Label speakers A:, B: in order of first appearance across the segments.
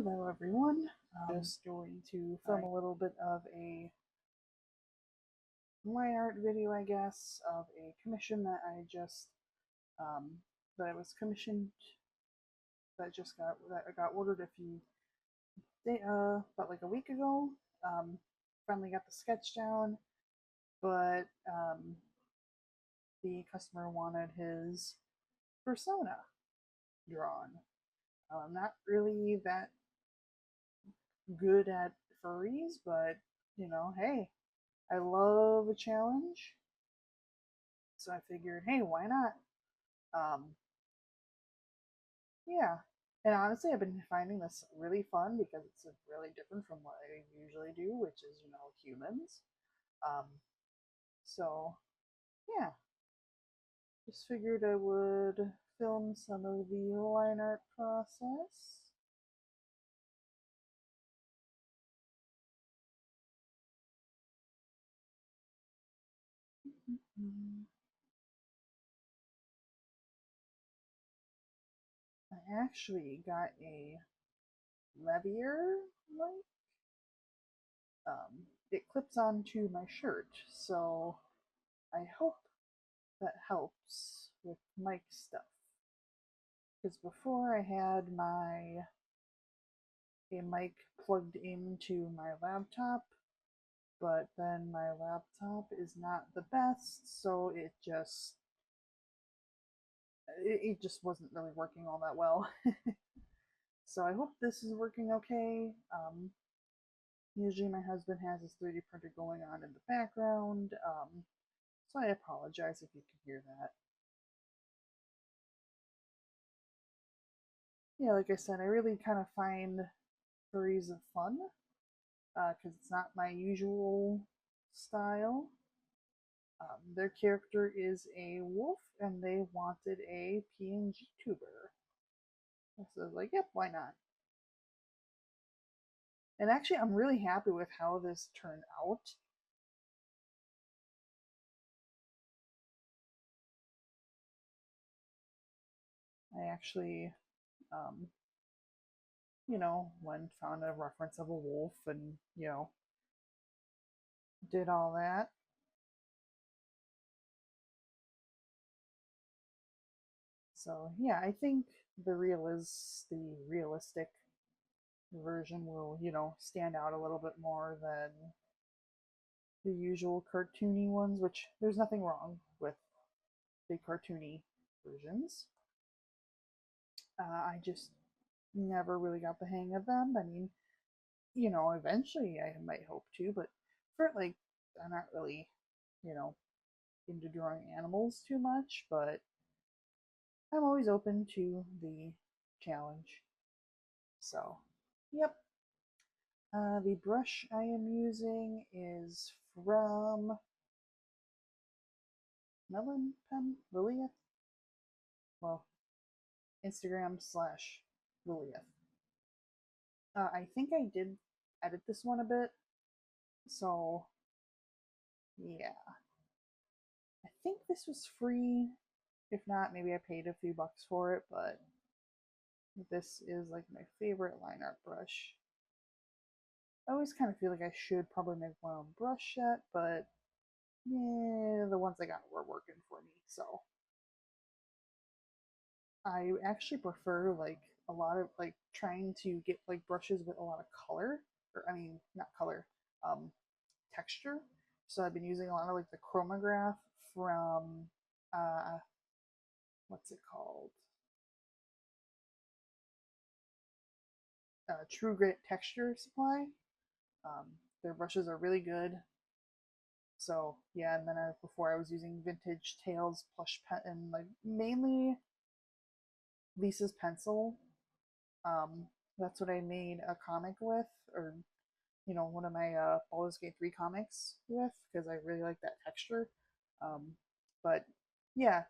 A: Hello everyone. Just going to film a little bit of a line art video, I guess, of a commission that I was commissioned that I got ordered about like a week ago. Finally got the sketch down, but the customer wanted his persona drawn. I'm not really that good at furries, but hey, I love a challenge. So I figured, hey, why not? Um, yeah. And honestly, I've been finding this really fun because it's really different from what I usually do, which is, humans. Um, so, yeah, just figured I would film some of the line art process. I actually got a levier light. It clips onto my shirt, so I hope that helps with mic stuff. Because before I had a mic plugged into my laptop, but then my laptop is not the best, so it just wasn't really working all that well. So I hope this is working okay. Usually my husband has his 3D printer going on in the background, so I apologize if you can hear that. Yeah, like I said, I really kind of find furries fun because it's not my usual style. Their character is a wolf, and they wanted a PNGTuber. So I was like, yep, why not? And actually, I'm really happy with how this turned out. I actually, um, found a reference of a wolf and, did all that. So yeah, I think the realistic version will, stand out a little bit more than the usual cartoony ones, which there's nothing wrong with the cartoony versions. I just never really got the hang of them. I mean, eventually I might hope to, but for like, I'm not really, you know, into drawing animals too much, but I'm always open to the challenge. So, yep. The brush I am using is from Melon Pen Liliath. Well, Instagram/Liliath. I think I did edit this one a bit, so yeah. I think this was free. If not, maybe I paid a few bucks for it, but this is like my favorite line art brush. I always kind of feel like I should probably make my own brush set, but yeah, the ones I got were working for me, so I actually prefer like a lot of like trying to get like brushes with a lot of color, or I mean not color, um, texture. So I've been using a lot of like the chromograph from uh, what's it called? True Grit Texture Supply. Um, their brushes are really good. So yeah, and then before I was using Vintage Tales plush pen and like mainly Lisa's pencil. Um, that's what I made a comic with, or one of my Baldur's Gate 3 comics with, because I really like that texture. But yeah,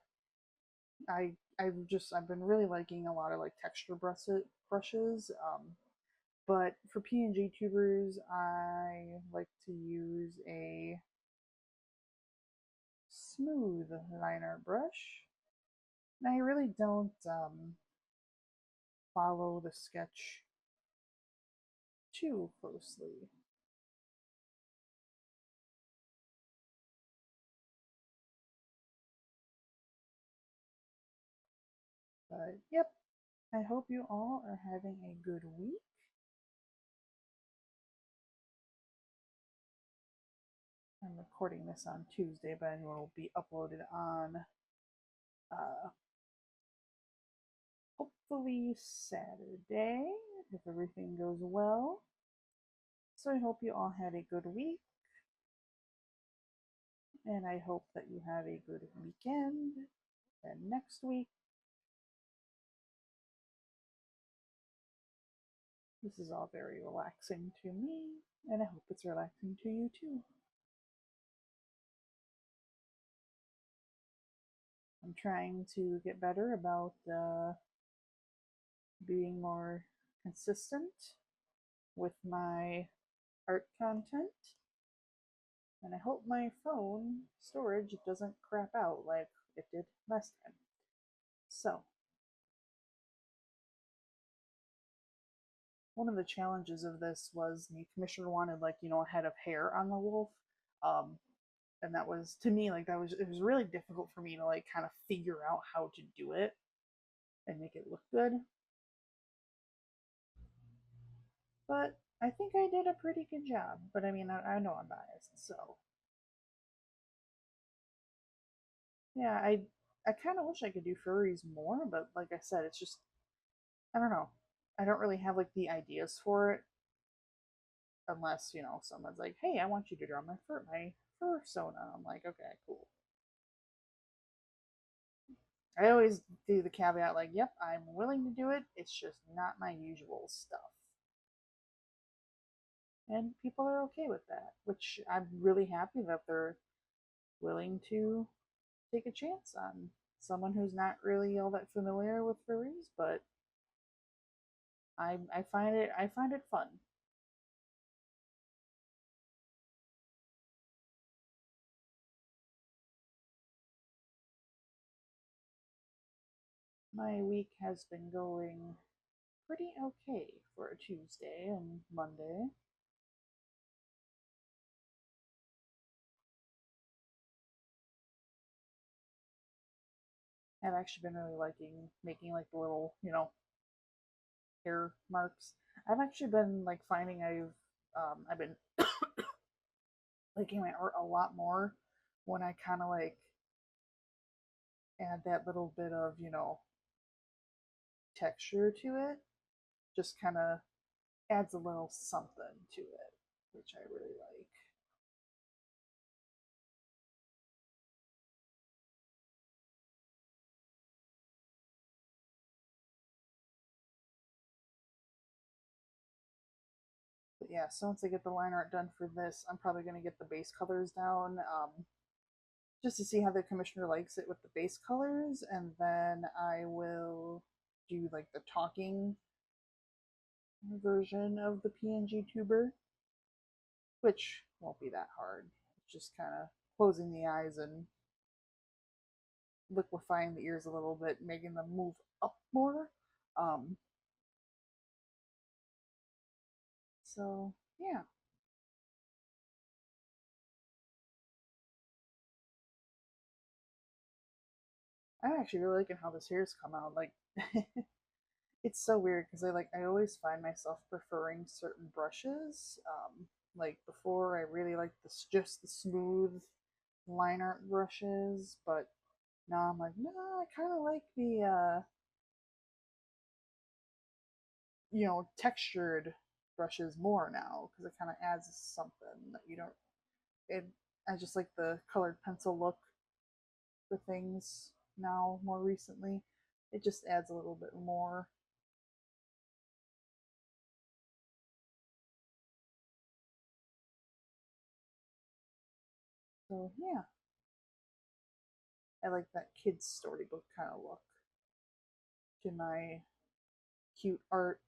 A: I've been really liking a lot of like texture brushes. But for PNG tubers, I like to use a smooth liner brush. And I really don't follow the sketch too closely. But yep, I hope you all are having a good week. I'm recording this on Tuesday, but it will be uploaded on hopefully Saturday, if everything goes well. So I hope you all had a good week, and I hope that you have a good weekend. And next week, this is all very relaxing to me, and I hope it's relaxing to you too. I'm trying to get better about being more consistent with my art content, and I hope my phone storage doesn't crap out like it did last time. So, one of the challenges of this was the commissioner wanted, like, a head of hair on the wolf. Um, and that was, to me, like, it was really difficult for me to, like, kind of figure out how to do it and make it look good. But I think I did a pretty good job. But I mean, I know I'm biased, so yeah, I kind of wish I could do furries more, but like I said, it's just I don't know. I don't really have like the ideas for it unless someone's like, "Hey, I want you to draw my fur persona." I'm like, "Okay, cool." I always do the caveat like, "Yep, I'm willing to do it. It's just not my usual stuff." And people are okay with that, which I'm really happy that they're willing to take a chance on someone who's not really all that familiar with furries, but I find it fun. My week has been going pretty okay for a Tuesday and Monday. I've actually been really liking making like the little, hair marks. I've actually been like finding I've been liking my art a lot more when I kind of like add that little bit of, texture to it. Just kind of adds a little something to it, which I really like. But yeah, so once I get the line art done for this, I'm probably going to get the base colors down just to see how the commissioner likes it with the base colors, and then I will do like the talking version of the PNGTuber, which won't be that hard. It's just kind of closing the eyes and liquefying the ears a little bit, making them move up more. Um, so yeah, I'm actually really liking how this hair's come out. Like, it's so weird because I always find myself preferring certain brushes. Like before, I really liked this just the smooth line art brushes, but now I'm like, no, I kind of like the textured brushes more now because it kind of adds something that you don't. It I just like the colored pencil look for things now more recently. It just adds a little bit more. So yeah, I like that kid's storybook kind of look to my cute art.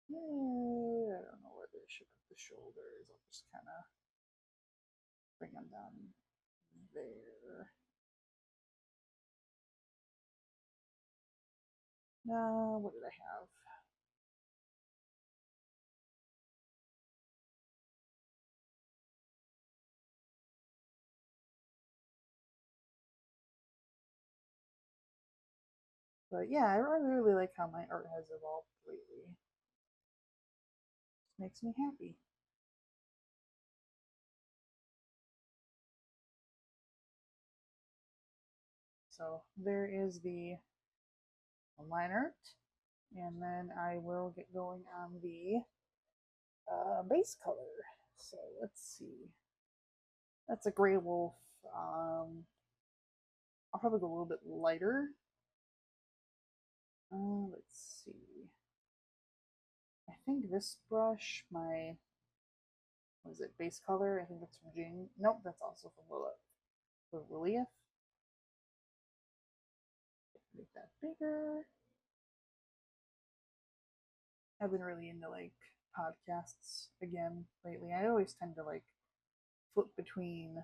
A: I don't know where they should put the shoulders. I'll just kind of bring them down there. What did I have? But yeah, I really like how my art has evolved lately. It makes me happy. So there is the line art, and then I will get going on the base color. So let's see. That's a gray wolf. I'll probably go a little bit lighter. Let's see. I think this brush, what is it, base color? I think that's from Jane. Nope, that's also from Lilith. Make that bigger. I've been really into like podcasts again lately. I always tend to like flip between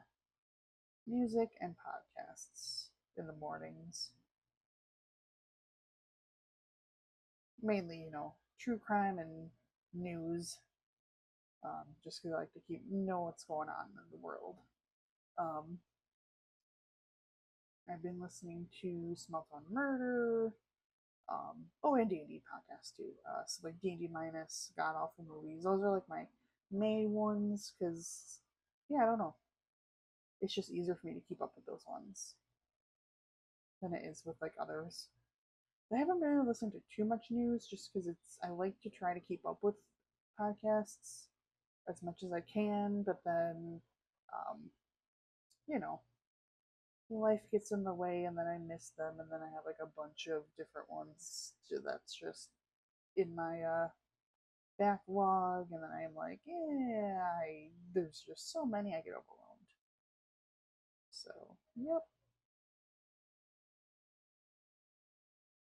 A: music and podcasts in the mornings. Mainly, true crime and news. Just because I like to know what's going on in the world. Um, I've been listening to Smelt on Murder. And D&D podcast too. So like D&D minus God Awful Movies. Those are like my main ones because, yeah, I don't know. It's just easier for me to keep up with those ones than it is with like others. I haven't been able to listen to too much news just because I like to try to keep up with podcasts as much as I can, but then, um, you know, life gets in the way and then I miss them and then I have like a bunch of different ones that's just in my backlog and then I'm like, yeah, there's just so many I get overwhelmed. So, yep.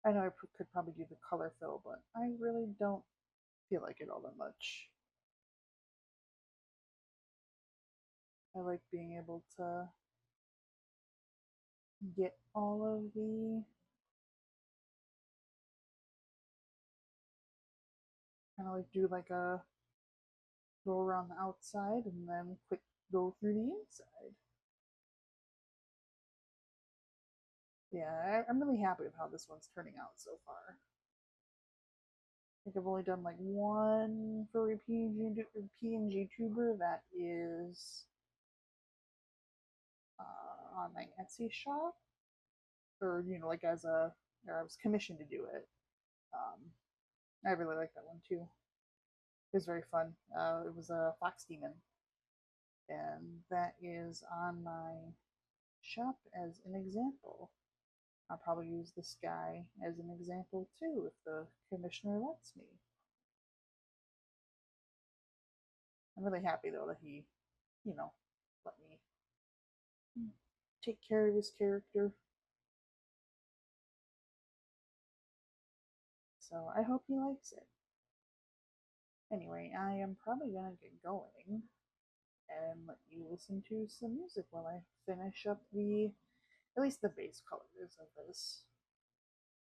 A: I know I could probably do the color fill, but I really don't feel like it all that much. I like being able to get all of the kind of like do like a go around the outside and then quick go through the inside. Yeah, I'm really happy with how this one's turning out so far. I think I've only done like one for a PNGTuber that is on my Etsy shop, or like or I was commissioned to do it. Um, I really like that one too. It was very fun. It was a fox demon, and that is on my shop as an example. I'll probably use this guy as an example too if the commissioner lets me. I'm really happy though that he, let me take care of his character. So I hope he likes it. Anyway, I am probably gonna get going and let you listen to some music while I finish up at least the base colors of this.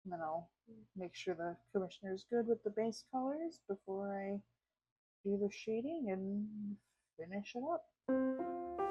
A: And then I'll make sure the commissioner's good with the base colors before I do the shading and finish it up.